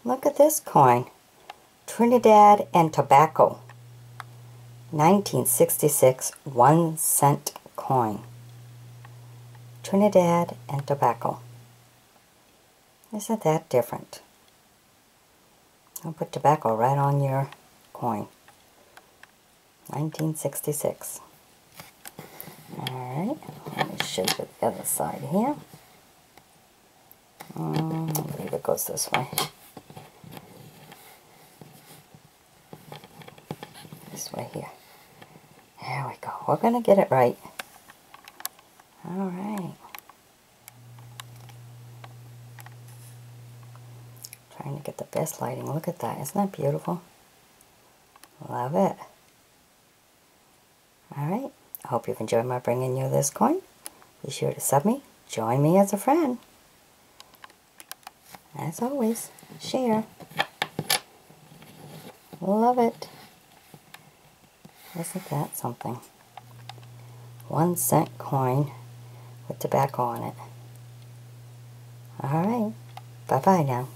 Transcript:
Look at this coin. Trinidad and Tobago. 1966 1-cent coin. Trinidad and Tobago. Isn't that different? I'll put tobacco right on your coin. 1966. Alright, let me shake it the other side here. I believe it goes this way. This way here. There we go. We're going to get it right. Alright. Trying to get the best lighting. Look at that. Isn't that beautiful? Love it. Alright. I hope you've enjoyed my bringing you this coin. Be sure to sub me. Join me as a friend. As always, share. Love it. Isn't that something? 1-cent coin with tobacco on it. Alright. Bye-bye now.